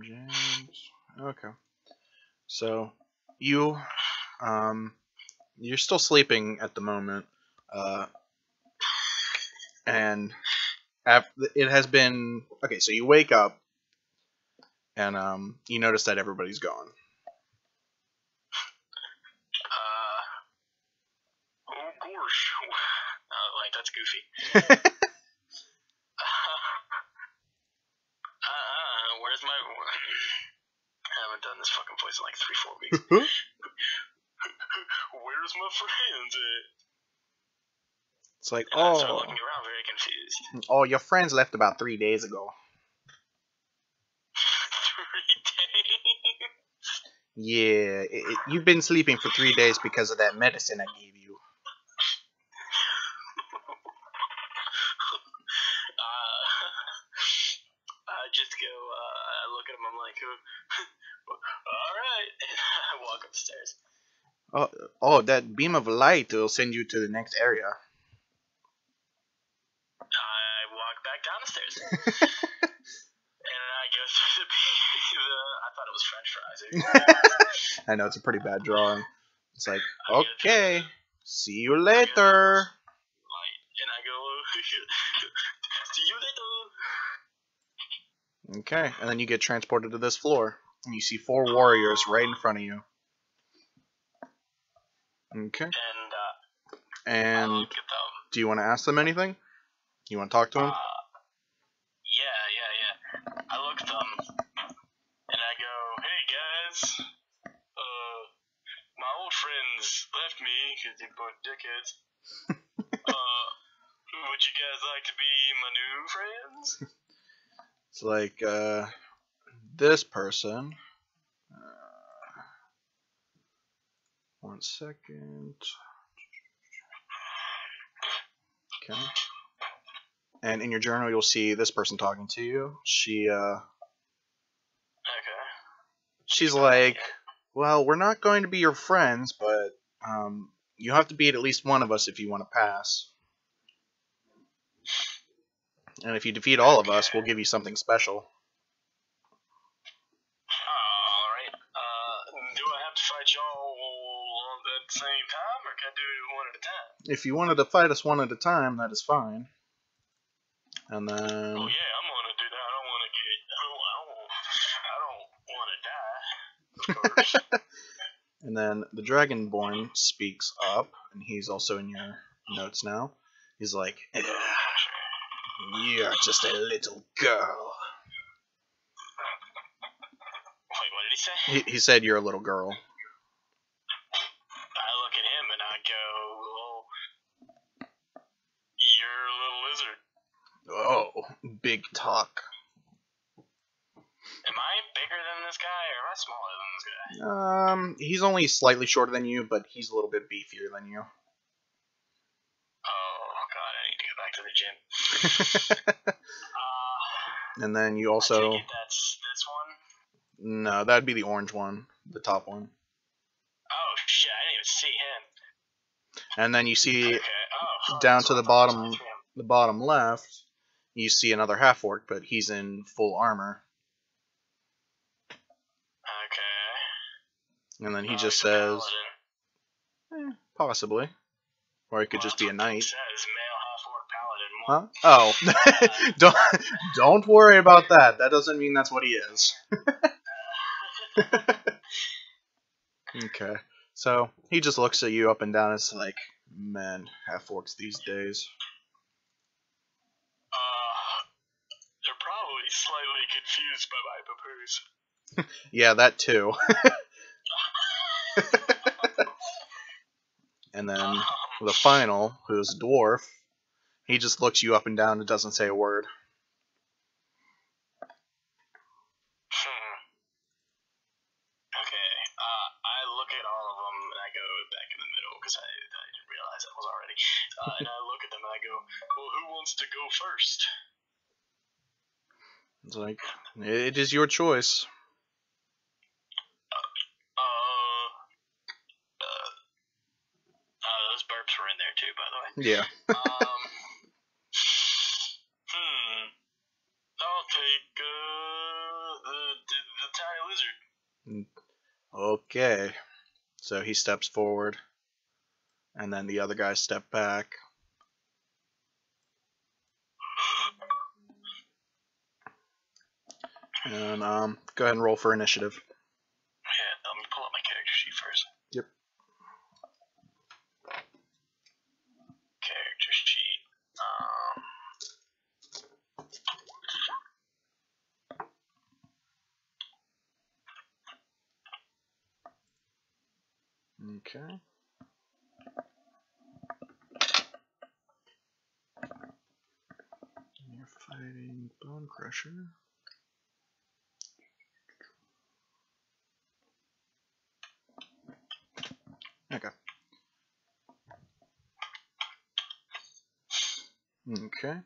James. Okay. So you you're still sleeping at the moment, and it has been okay. So you wake up, and you notice that everybody's gone. Oh gosh, like that's goofy. Where's my? I haven't done this fucking voice in like 3-4 weeks. Where's my friends at? It's like, I start looking around, very confused. Oh, your friends left about 3 days ago. 3 days. Yeah, you've been sleeping for 3 days because of that medicine I gave you. I just go. I look at him. I'm like, all right. And I walk upstairs. Oh, that beam of light will send you to the next area. I walk back down the stairs. And I go through I thought it was French fries. I know, it's a pretty bad drawing. It's like, okay, see you later. And I go, see you later. Okay, and then you get transported to this floor. And you see 4 warriors right in front of you. Okay. And I look at them. Do you want to ask them anything? You want to talk to them? Yeah. I look at them, and I go, hey guys, my old friends left me because they both dickheads. Would you guys like to be my new friends? It's like, this person. 1 second. Okay. And in your journal, you'll see this person talking to you. She's like, well, we're not going to be your friends, but you have to beat at least one of us if you want to pass. And if you defeat all of us, we'll give you something special. Alright. Do I have to fight y'all all at the same time, or can I do it one at a time? If you wanted to fight us one at a time, that is fine. And then... Oh yeah, I'm gonna do that. I don't want to die. Of course. And then the Dragonborn speaks up, and he's also in your notes now. He's like, you're just a little girl. Wait, what did he say? He said you're a little girl. I look at him and I go, well, you're a little lizard. Oh, big talk. Am I bigger than this guy, or am I smaller than this guy? He's only slightly shorter than you, but he's a little bit beefier than you. Oh god, I need to go back to the gym. And then you also... I take it that's this one? No, that'd be the orange one, the top one. Oh shit, I didn't even see him. And then you see okay. down to the bottom left, you see another half-orc, but he's in full armor. Okay. And then he just says, possibly. Or it could just be a knight. It says Huh? male half-orc paladin. Oh, don't worry about that. That doesn't mean that's what he is. Okay. So he just looks at you up and down. It's like, man, half-orcs these days. They're probably slightly confused by my papoose. Yeah, that too. And then the final, who's a dwarf, he just looks you up and down and doesn't say a word. Okay, I look at all of them and I go back in the middle because I didn't realize that was already. And I look at them and I go, well, who wants to go first? It's like, it is your choice. Those burps were in there too, by the way. Yeah. I'll take wizard. Okay. So he steps forward, and then the other guys step back. And go ahead and roll for initiative. Yeah, let me pull up my character sheet first. Yep. Character sheet. Okay. You're fighting Bone Crusher. Okay. Okay.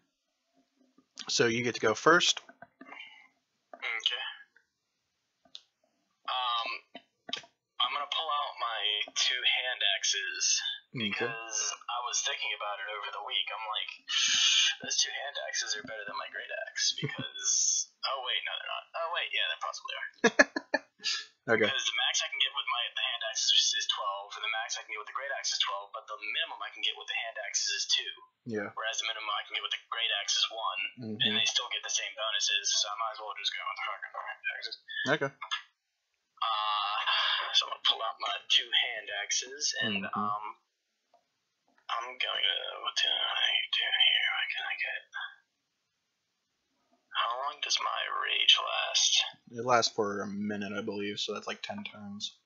So you get to go first. Okay. I'm gonna pull out my 2 hand axes because I was thinking about it over the week. I'm like, those 2 hand axes are better than my great axe because. Oh wait, no, they're not. Oh wait, yeah, they possibly are. Okay. Because the max I can get with the hand axes is 12, and the max I can get with the great axe is 12, but the minimum I can get with the hand axes is 2. Yeah. Whereas the minimum I can get with the great axe is 1, and they still get the same bonuses, so I might as well just go with the fucking hand axes. Okay. So I'm gonna pull out my 2 hand axes, and I'm going to. What do I do here? What can I get? How long does my rage last? It lasts for a minute, I believe, so that's like 10 turns.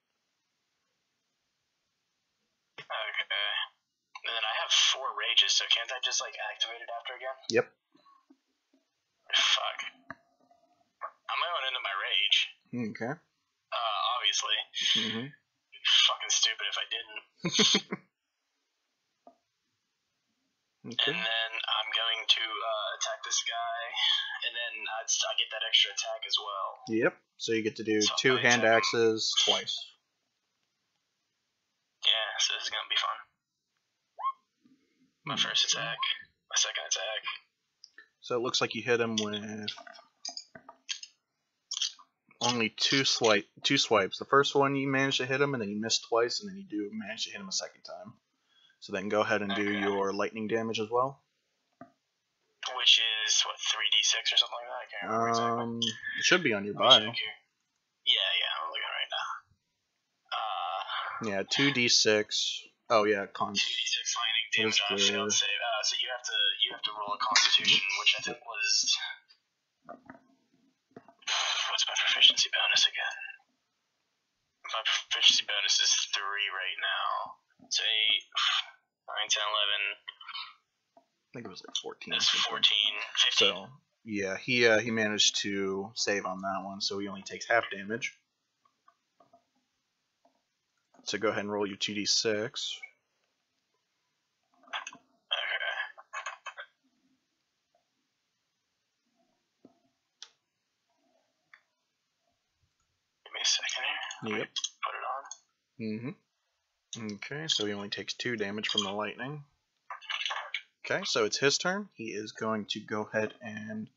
Okay. And then I have 4 rages, so can't I just like activate it after again? Yep. Fuck. I'm going into my rage. Okay. Obviously. Fucking stupid if I didn't. Okay. And then I'm going to attack this guy, and then I get that extra attack as well. Yep. So you get to do So 2 hand attack axes twice. Yeah, so this is gonna be fun. My first attack, my second attack. So it looks like you hit him with only two swipes. The first one you managed to hit him, and then you missed twice, and then you do manage to hit him a second time. So then go ahead and do your lightning damage as well. Which is what, 3d6 or something like that? I can't remember exactly. It should be on your bio. Yeah, I'm looking right now. Yeah, 2d6. Oh yeah, con. 2d6 lightning damage on a failed save. So you have to roll a Constitution, which I think was. What's my proficiency bonus again? My proficiency bonus is 3 right now. So 8, 9, 10, 11. I think it was like 14. That's 14, 15. So yeah, he managed to save on that one, so he only takes half damage. So go ahead and roll your 2d6. Yep. Put it on. Okay, so he only takes 2 damage from the lightning. Okay, so it's his turn. He is going to go ahead and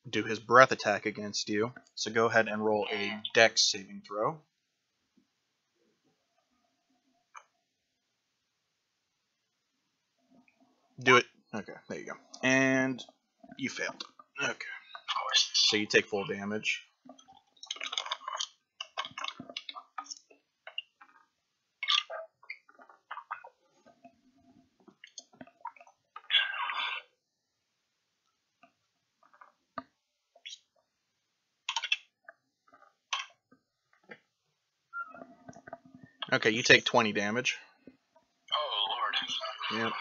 do his breath attack against you. So go ahead and roll a dex saving throw. Do it. Okay, there you go. And you failed. Okay. Of course. So you take full damage. Okay, you take 20 damage. Oh, Lord. Yep.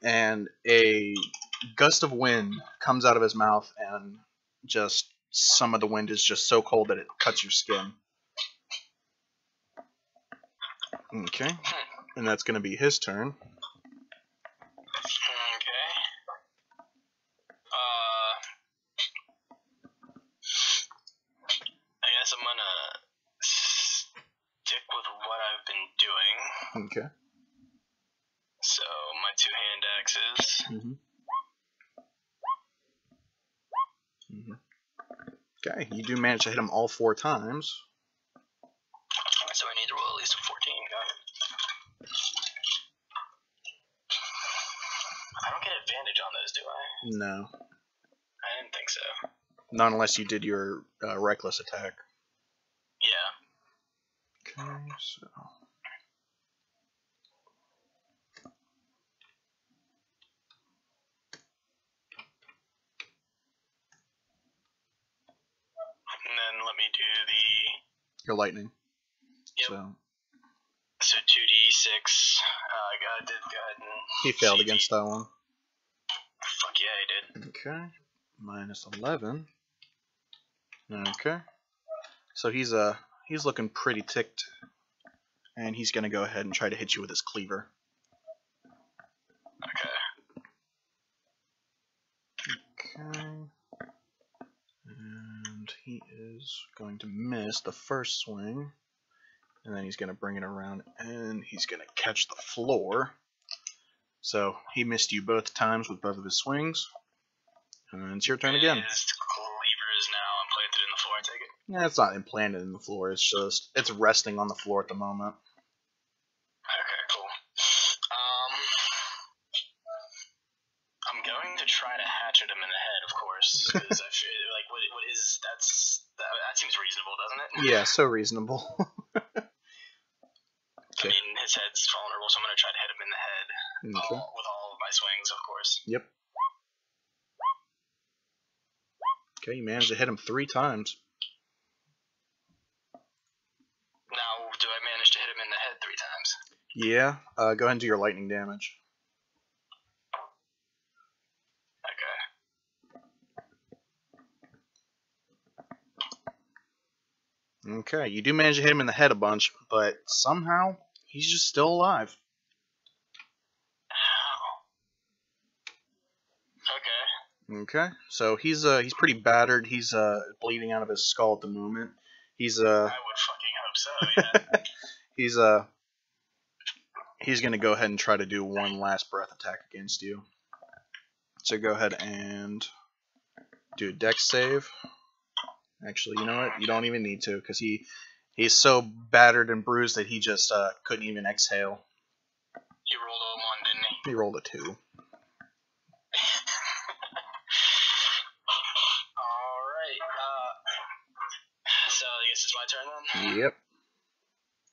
And a gust of wind comes out of his mouth, and just some of the wind is just so cold that it cuts your skin. Okay. And that's going to be his turn. Okay. I guess I'm gonna stick with what I've been doing. Okay. So, my 2 hand axes. Okay, you do manage to hit him all 4 times. So I need to roll at least a 14. Got it. I don't get advantage on those, do I? No. I didn't think so. Not unless you did your reckless attack. Yeah. Okay, so... And then let me do Your lightning. Yep. So 2d6. Did go ahead and... He failed against that one. Fuck yeah, he did. Okay. Minus 11. Okay. So he's looking pretty ticked. And he's gonna go ahead and try to hit you with his cleaver. Okay. Okay. And he is going to miss the first swing. And then he's going to bring it around and he's going to catch the floor. So he missed you both times with both of his swings. And it's your turn again. His cleaver is now implanted in the floor, I take it? Yeah, it's not implanted in the floor. It's resting on the floor at the moment. Okay, cool. I'm going to try to hatchet him in the head, of course, because I feel like that seems reasonable, doesn't it? Yeah, so reasonable. Okay. I mean, his head's vulnerable, so I'm going to try to hit him in the head with all of my swings, of course. Yep. Okay, you managed to hit him 3 times. Now, do I manage to hit him in the head 3 times? Yeah. Go ahead and do your lightning damage. Okay, you do manage to hit him in the head a bunch, but somehow he's just still alive. Okay. Okay, so he's pretty battered. He's bleeding out of his skull at the moment. He's I would fucking hope so. Yeah. he's gonna go ahead and try to do one last breath attack against you. So go ahead and do a dex save. Actually, you know what? You don't even need to, because he's so battered and bruised that he just couldn't even exhale. He rolled a 1, didn't he? He rolled a 2. Alright, so I guess it's my turn then? Yep.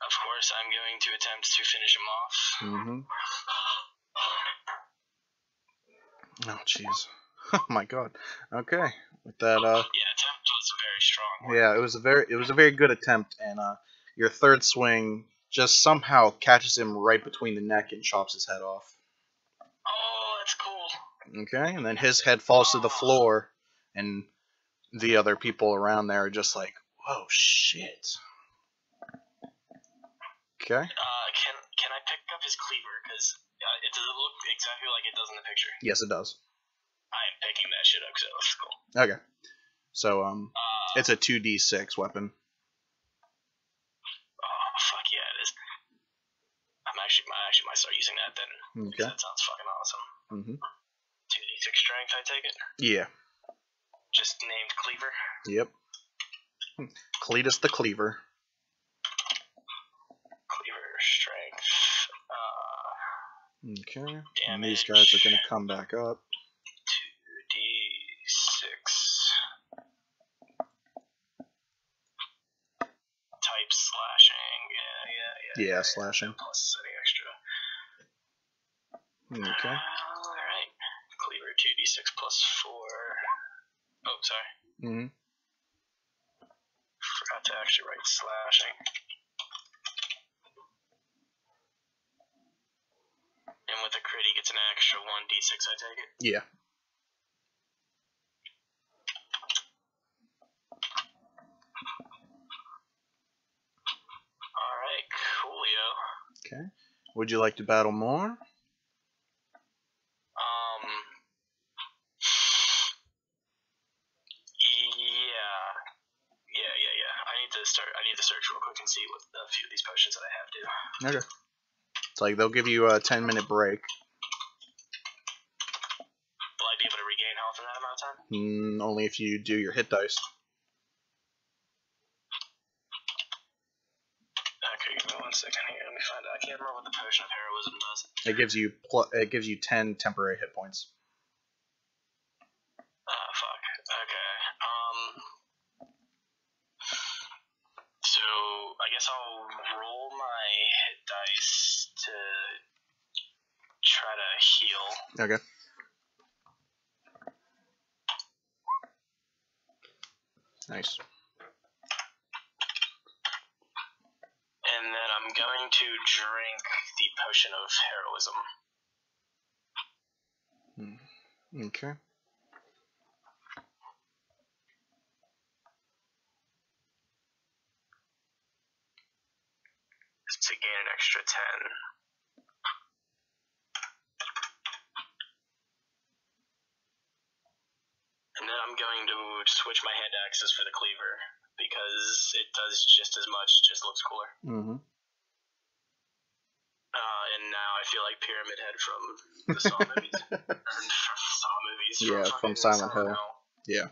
Of course, I'm going to attempt to finish him off. Oh, jeez. Oh my god. Okay. With that, yeah, attempt was a very strong one. Yeah, it was a very good attempt, and your third swing just somehow catches him right between the neck and chops his head off. Oh, that's cool. Okay, and then his head falls to the floor, and the other people around there are just like, "Whoa, shit." Okay. Can I pick up his cleaver? Because it doesn't look exactly like it does in the picture. Yes, it does. I am picking that shit up because it looks cool. Okay. So it's a 2d6 weapon. Oh fuck yeah, it is. I might start using that then. Okay. That sounds fucking awesome. 2d6 strength, I take it. Yeah. Just named cleaver. Yep. Cletus the cleaver. Cleaver strength. Okay. Damage. And these guys are gonna come back up. 2d6. Type slashing. Yeah. Slashing. Plus any extra. Okay. Alright. Cleaver 2d6 plus 4. Oh, sorry. Forgot to actually write slashing. And with a crit, he gets an extra 1d6, I take it? Yeah. Alright, coolio. Okay. Would you like to battle more? Yeah. I need to search real quick and see what a few of these potions that I have do. Okay. It's like they'll give you a 10-minute break. Will I be able to regain health in that amount of time? Only if you do your hit dice. second here. Let me find out. I can't remember what the potion of heroism does. It gives you 10 temporary hit points. Fuck. Okay. So I guess I'll roll my hit dice to try to heal. Okay. Nice. And then I'm going to drink the potion of heroism. Okay. To gain an extra 10. And then I'm going to switch my hand axes for the cleaver, because it does just as much, just looks cooler. Mm-hmm. And now I feel like Pyramid Head from the Saw movies. From Saw movies. From Silent Hill. Yeah.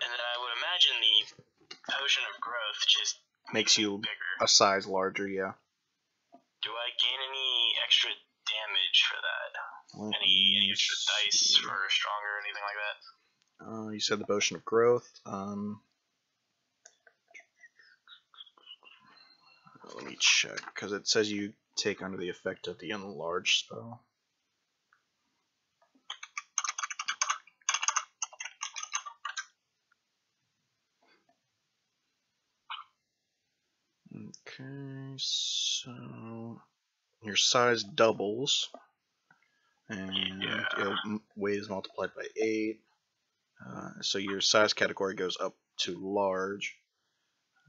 And then I would imagine the potion of growth just makes you bigger. A size larger, yeah. Do I gain any extra damage for that? Any extra dice for stronger or anything like that? You said the potion of growth. Let me check, because it says you take under the effect of the enlarge spell. Okay, so your size doubles, and your weight is multiplied by 8. So your size category goes up to large.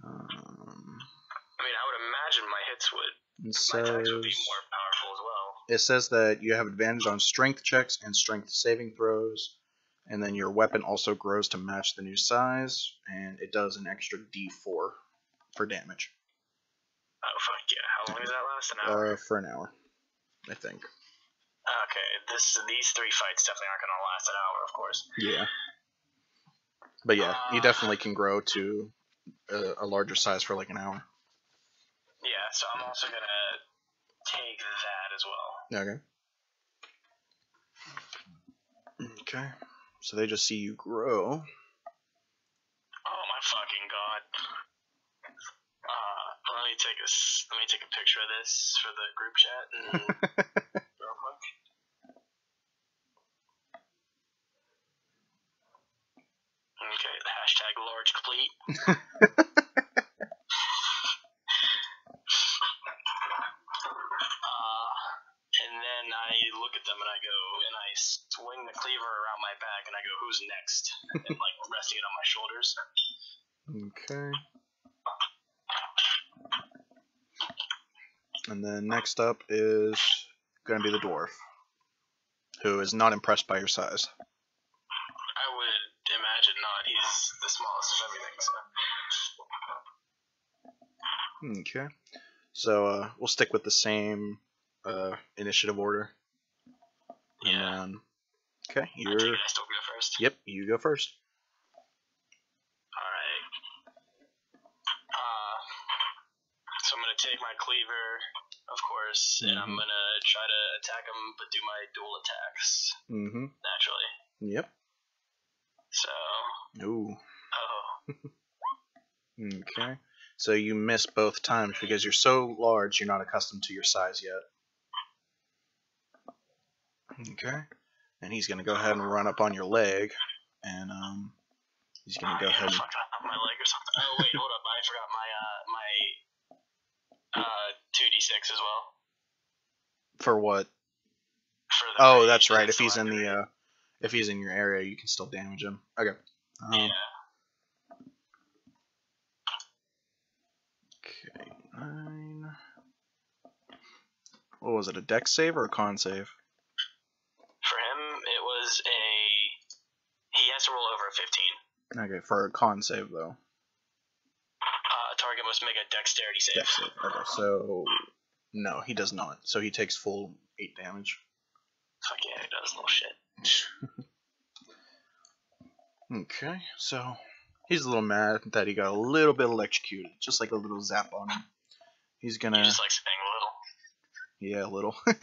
I mean, I would imagine my hits would. My attacks would be more powerful as well. It says that you have advantage on strength checks and strength saving throws, and then your weapon also grows to match the new size, and it does an extra D4 for damage. Oh fuck yeah! How long does that last? An hour? For an hour, I think. Okay, these 3 fights definitely aren't gonna last an hour, of course. Yeah. But yeah, you definitely can grow to a larger size for like an hour. Yeah, so I'm also gonna take that as well. Okay. Okay. So they just see you grow. Oh my fucking god. Let me take a picture of this for the group chat and real quick. Okay, the hashtag large cleat. And then I look at them and I go, and I swing the cleaver around my back and I go, who's next? And like resting it on my shoulders. Okay. And then next up is going to be the dwarf, who is not impressed by your size. I would imagine not. He's the smallest of everything. Okay. So we'll stick with the same initiative order. Yeah. And then, okay, I still go first. Yep, you go first. Alright. So I'm going to take my cleaver, of course, and I'm going to try to attack him, but do my dual attacks. Naturally. Yep. So. Ooh. Oh. Okay. So you miss both times because you're so large, you're not accustomed to your size yet. Okay. And he's going to go ahead and run up on your leg, and he's going to go ahead and... I fucked up my leg or something. Oh, wait, hold up. I forgot my 2d6 as well. For what? For the oh, that's right. If he's in the if he's in your area, you can still damage him. Okay. Yeah. Okay, 9. What was it? A dex save or a con save? For him, it was he has to roll over a 15. Okay, for a con save though. Target must make a dexterity save. Dex save. Okay, so no, he does not. So he takes full 8 damage. Fuck yeah, he does, little shit. Okay, so He's a little mad that he got a little bit electrocuted, just like a little zap on him. He's gonna. You just like saying Yeah, a little. There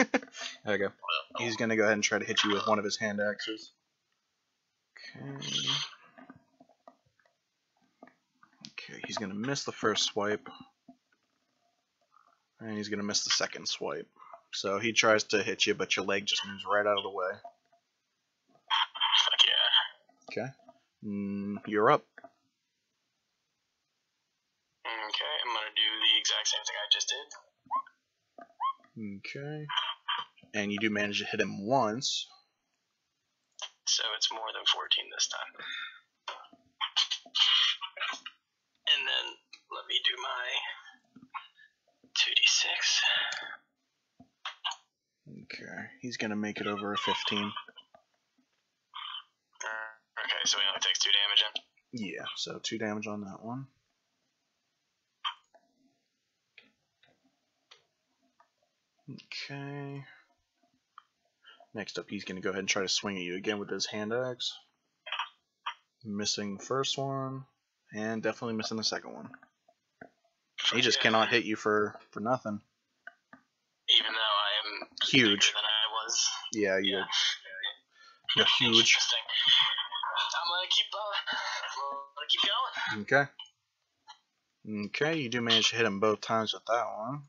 we go. He's gonna go ahead and try to hit you with one of his hand axes. Okay. Okay, he's gonna miss the first swipe. And he's gonna miss the second swipe. So he tries to hit you, but your leg just moves right out of the way. Fuck yeah. Okay. You're up. Okay, I'm gonna do the exact same thing I just did. Okay. And you do manage to hit him once. So it's more than 14 this time. And then let me do my 2d6. Okay. He's gonna make it over a 15. Okay, so he only takes 2 damage in. Yeah, so 2 damage on that one. Okay. Next up, he's going to go ahead and try to swing at you again with his hand axe. Missing the first one, and definitely missing the second one. He just cannot hit you for nothing. Even though I am Huge. bigger than I was. Yeah, you're huge. Interesting. I'm gonna keep going. Okay. Okay, you do manage to hit him both times with that one.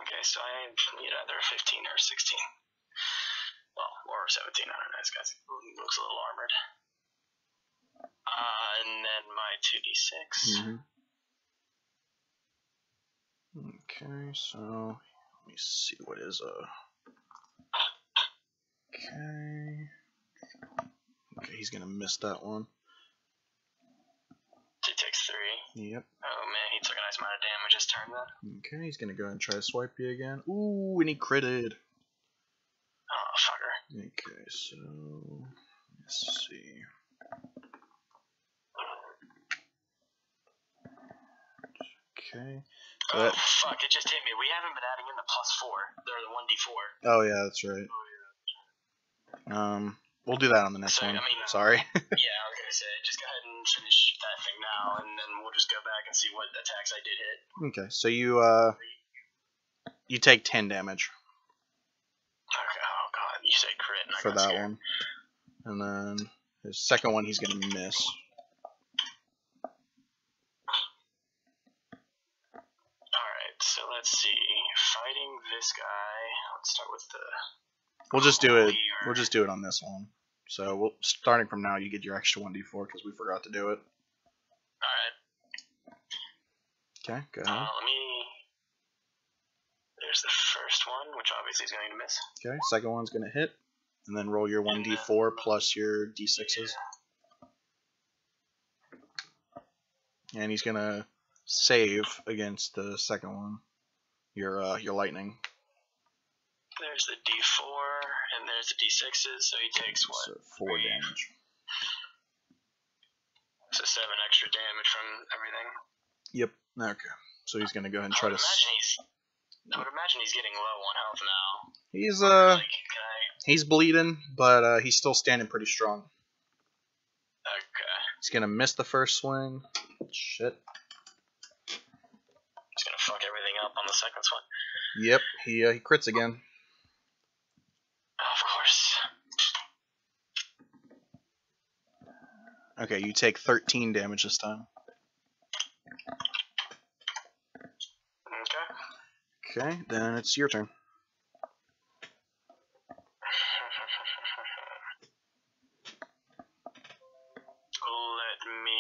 Okay, so I need either a 15 or a 16. Well, or a 17, I don't know, this guy looks a little armored. And then my 2d6. Okay, so let me see what is Okay, he's gonna miss that one. He takes 3. Yep. Oh man, he took a nice amount of damage this turn then. Okay, he's gonna go ahead and try to swipe you again. Ooh, and he critted. Oh, fucker. Okay, so let's see. Okay. So oh fuck! It just hit me. We haven't been adding in the +4. They're the 1d4. Oh yeah, that's right. We'll do that on the next one. I mean, sorry. Yeah, I was gonna say, just go ahead and finish that thing now, and then we'll just go back and see what attacks I did hit. Okay, so you take 10 damage. Okay. Oh god, you say crit. And for that one, and then his second one he's gonna miss. Alright, so let's see. Fighting this guy. Let's start with the. We'll just do it. We'll just do it on this one. So starting from now, you get your extra 1d4 because we forgot to do it. Alright. Okay, go ahead. There's the first one, which obviously is going to miss. Okay, second one's gonna hit, and then roll your 1d4 plus your d6s. And he's gonna save against the second one. Your lightning. There's the d4, and there's the d6s, so he takes what? So 4 damage. So 7 extra damage from everything. Yep. Okay. So he's gonna go ahead and try to. I would imagine he's getting low on health now. He's Like, he's bleeding, but he's still standing pretty strong. Okay. He's gonna miss the first swing. Shit. He's gonna fuck everything up on the second one. Yep. He crits again. Of course. Okay, you take 13 damage this time. Okay. Okay, then it's your turn. Let me.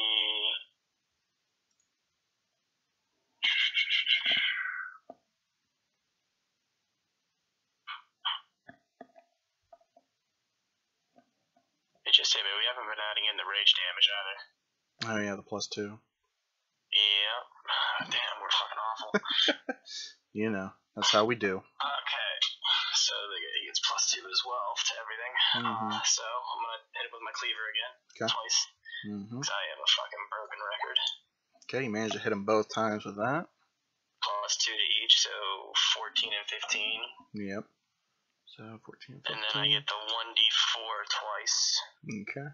It just hit me. We haven't been adding in the rage damage either. Oh yeah, the +2. Yep. Damn, we're fucking awful. You know, that's how we do. Okay. So he gets +2 as well to everything. So I'm gonna hit it with my cleaver again. Okay. Twice. Because I have a fucking broken record. Okay, you managed to hit him both times with that. +2 to each, so 14 and 15. Yep. So 14 and 15. And then I get the 1d4 twice. Okay.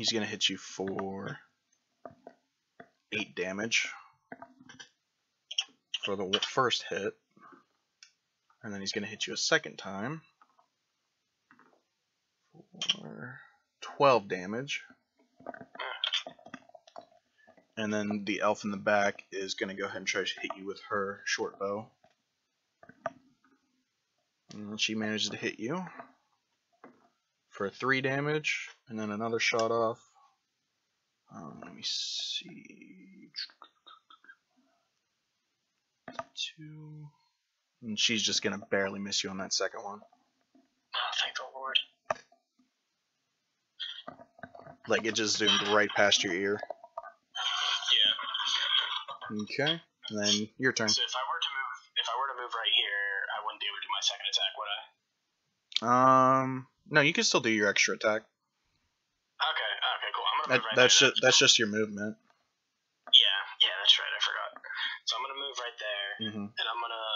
He's going to hit you for 8 damage for the first hit. And then he's going to hit you a second time for 12 damage. And then the elf in the back is going to go ahead and try to hit you with her short bow. And she manages to hit you for 3 damage. And then another shot off. Let me see. 2. And she's just going to barely miss you on that second one. Oh, thank the Lord. Like, it just zoomed right past your ear. Yeah. Okay. And then your turn. So if I were to move right here, I wouldn't be able to do my second attack, would I? No, you can still do your extra attack. Okay, cool. I'm gonna move right there. That's just your movement. Yeah, that's right. I forgot. So I'm gonna move right there, and I'm gonna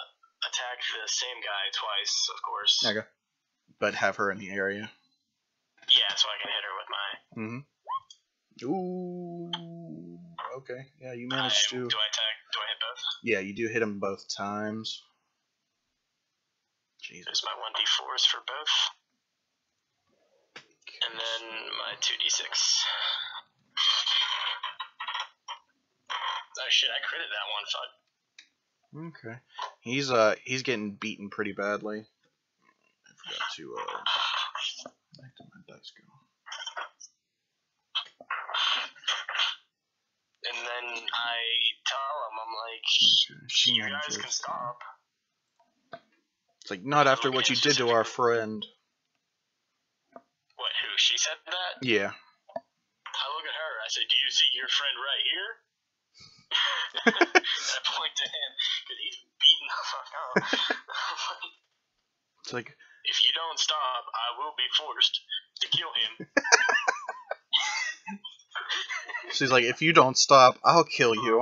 attack the same guy twice, of course. Okay. But have her in the area. Yeah, so I can hit her with my. Ooh. Okay. Yeah, you managed to. Do I attack? Do I hit both? Yeah, you do hit him both times. Jesus. There's my 1d4s for both. And then my 2d6. Oh shit, I critted that one, fuck. Okay. He's getting beaten pretty badly. I forgot to back to my dice go. And then I tell him, I'm like, okay, you guys can stop. It's like, not after what you did to our friend. What, who? She said that? Yeah. I look at her, I say, do you see your friend right here? And I point to him, because he's beating the fuck up. It's like, if you don't stop, I will be forced to kill him. She's like, if you don't stop, I'll kill you.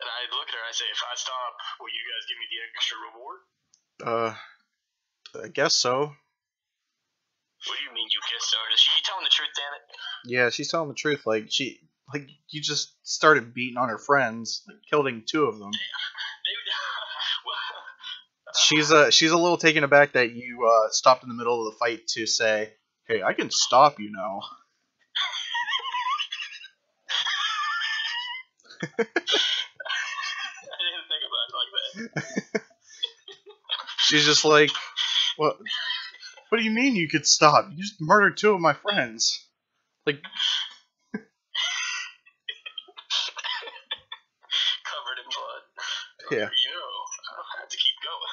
And I look at her, I say, if I stop, will you guys give me the extra reward? I guess so. What do you mean you guess so? Is she telling the truth, damn it? Yeah, she's telling the truth. Like, you just started beating on her friends, like, killing 2 of them. She's a little taken aback that you stopped in the middle of the fight to say, hey, I can stop you now. I didn't think about it like that. She's just like, what do you mean you could stop? You just murdered 2 of my friends. Like, covered in blood. Yeah. You know, I don't have to keep going.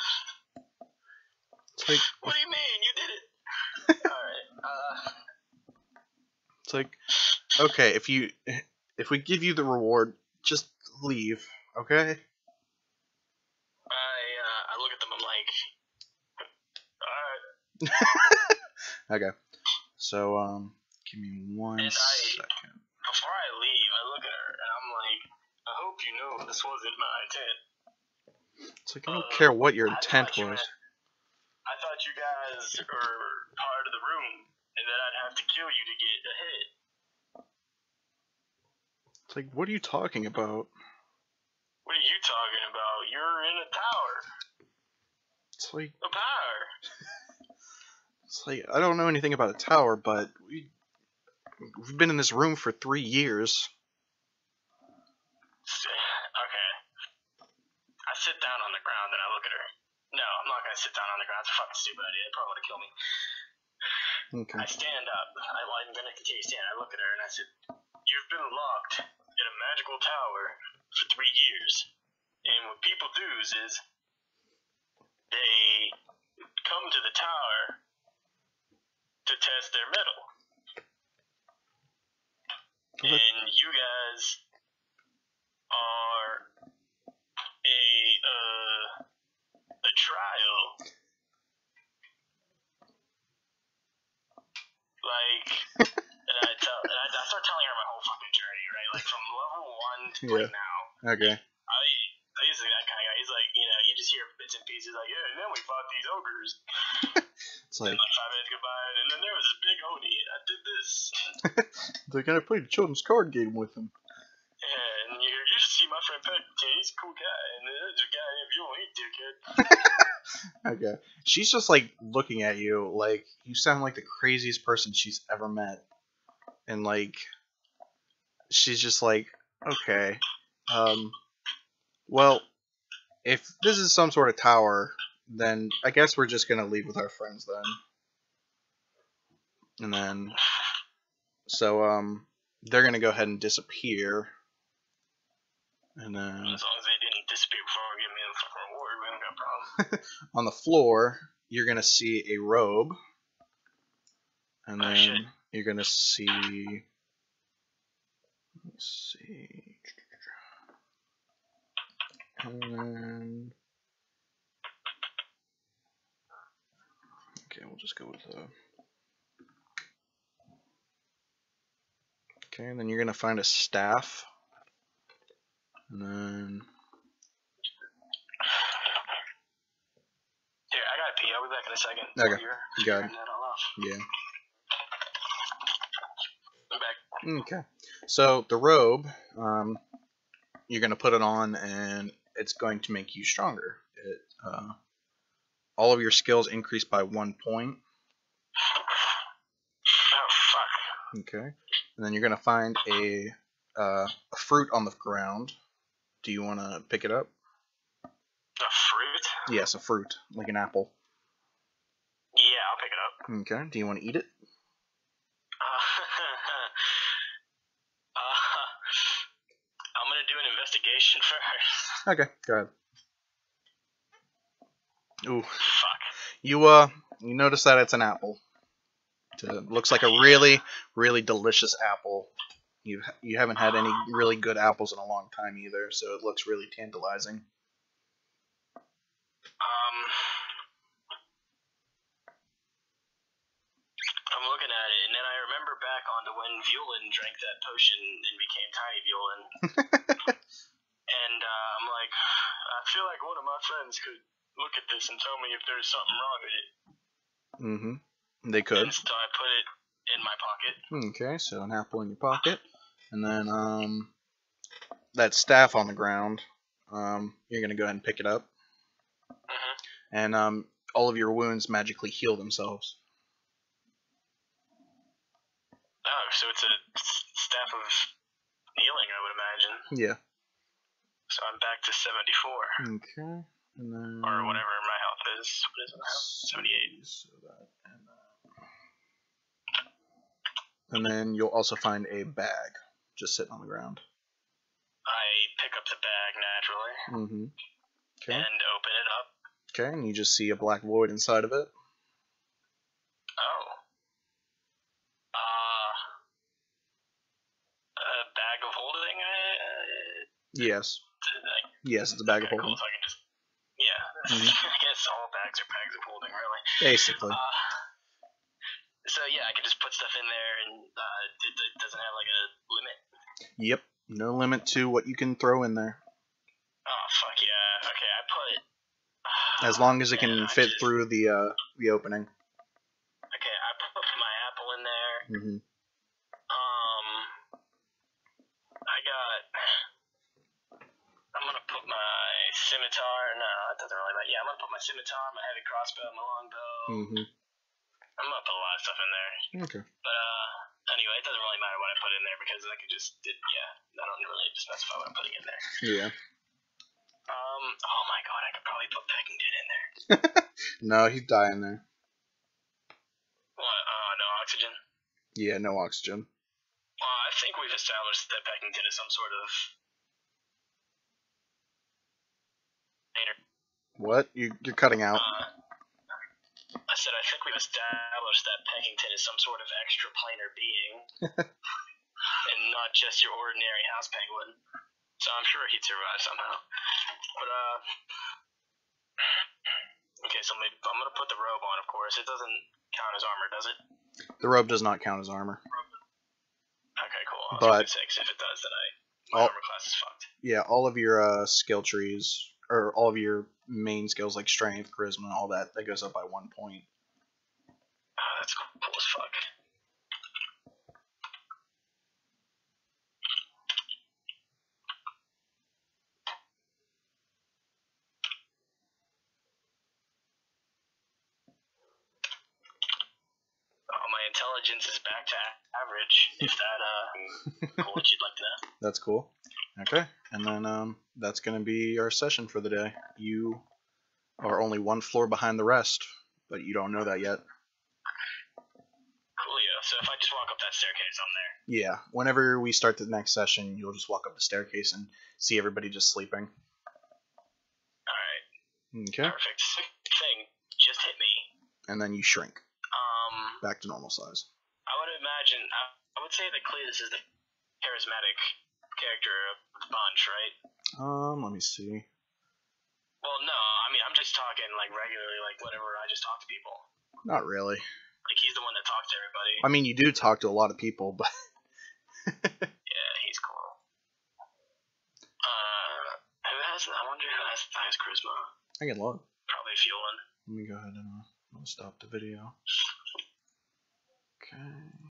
It's like, what do you mean? You did it. Alright, it's like, okay, if we give you the reward, just leave, okay? I look at them, I'm like, alright. Okay. So, give me one second. Before I leave, I look at her, and I'm like, I hope you know this wasn't my intent. It's like, I don't care what your intent was. I thought you guys were part of the room, and that I'd have to kill you to get ahead. It's like, what are you talking about? What are you talking about? You're in a tower. It's like... A power. It's like, I don't know anything about a tower, but we've been in this room for 3 years. Okay. I sit down on the ground and I look at her. No, I'm not gonna sit down on the ground. It's a fucking stupid idea. It probably would have killed me. Okay. I stand up. I'm gonna continue to stand. I look at her and I said, you've been locked in a magical tower for 3 years. And what people do is they come to the tower to test their mettle. Okay. And you guys are a trial. Like, and I start telling her my whole fucking journey, right? Like from level 1 to right now. Okay. He's that kind of guy. He's like, you know, you just hear bits and pieces like, yeah, and then we fought these ogres. It's like, 5 minutes goodbye, and then there was this big Oni. I did this. they're gonna play the children's card game with him. Yeah, and you should see my friend Peck. He's a cool guy, and there's a guy named Fuel. He's dickhead. Okay. She's just like looking at you like you sound like the craziest person she's ever met. And like she's just like, okay. Well, if this is some sort of tower, then I guess we're just gonna leave with our friends then. And then so they're gonna go ahead and disappear. And then As long as they didn't disappear before giving me the fucking reward, we don't got a problem. on the floor, you're gonna see a robe. And then you're gonna see. Let's see. And okay, we'll just go with okay, and then you're gonna find a staff. And then Here, I gotta pee. I'll be back in a second. Okay, you got it. Turn that all off. Yeah. I'm back. Okay. So the robe, you're gonna put it on, and it's going to make you stronger. It, all of your skills increase by 1 point. Oh fuck. Okay. And then you're gonna find a fruit on the ground. Do you want to pick it up? A fruit? Yes, a fruit, like an apple. Yeah, I'll pick it up. Okay. Do you want to eat it? I'm gonna do an investigation first. Okay. Go ahead. Ooh. Fuck. You notice that it's an apple. It looks like a really, really delicious apple. You haven't had any really good apples in a long time either, so it looks really tantalizing. I'm looking at it, and then I remember back onto when Violin drank that potion and became Tiny Violin. And I'm like, I feel like one of my friends could look at this and tell me if there's something wrong with it. Mm-hmm. They could. And so I put it in my pocket. Okay, so an apple in your pocket. And then that staff on the ground, you're going to go ahead and pick it up. Mm-hmm. And all of your wounds magically heal themselves. Oh, so it's a staff of healing, I would imagine. Yeah. So I'm back to 74. Okay. And then, or whatever my health is. What is my health? 78. So that, and then you'll also find a bag just sitting on the ground. I pick up the bag naturally. Mm-hmm. Okay. And open it up. Okay, and you just see a black void inside of it. Oh. A bag of holding? Yes. Yes, it's a bag of holding. Cool, so I can just, yeah. Mm-hmm. I guess all bags are bags of holding, really. Basically. So yeah, I can just put stuff in there, and it doesn't have like a limit. Yep. No limit to what you can throw in there. Oh fuck yeah. Okay, I put. As long as it can fit through the opening. Okay, I put my apple in there. Mm-hmm. I got. I'm gonna put my scimitar. No, it doesn't really matter. Yeah, I'm gonna put my scimitar, my heavy crossbow, my longbow. Mm-hmm. I'm gonna put a lot of stuff in there. Okay. But anyway, it doesn't really matter what I put in there because I could just I don't really specify what I'm putting in there. Yeah. Oh my god, I could probably put Peckington in there. No, he'd die in there. What? No oxygen? Yeah, no oxygen. Well, I think we've established that Peckington is some sort of. What? You're cutting out. I said I think we've established that Peckington is some sort of extraplanar being, and not just your ordinary house penguin. So I'm sure he'd survive somehow. But okay, so maybe I'm gonna put the robe on. Of course, it doesn't count as armor, does it? The robe does not count as armor. Okay, cool. But if it does, then my armor class is fucked. Yeah, all of your skill trees, or all of your main skills like strength, charisma, all that goes up by 1 point. That's cool as fuck. Oh, my intelligence is back to average. If that cool, what you'd like to know. That's cool. Okay, and then that's gonna be our session for the day. You are only one floor behind the rest, but you don't know that yet. Coolio. So if I just walk up that staircase, I'm there. Yeah. Whenever we start the next session, you'll just walk up the staircase and see everybody just sleeping. Alright. Okay. Perfect. Thing. Just hit me. And then you shrink. Back to normal size. I would imagine, I would say that Cletus is the charismatic character of the bunch, right? Let me see. Well, no, I mean, I'm just talking, like, regularly, like, whatever, I just talk to people. Not really. Like, he's the one that talks to everybody. I mean, you do talk to a lot of people, but... Yeah, he's cool. I wonder who has the highest charisma. I can look. Probably Fuelin. Let me go ahead and I'll stop the video. Okay.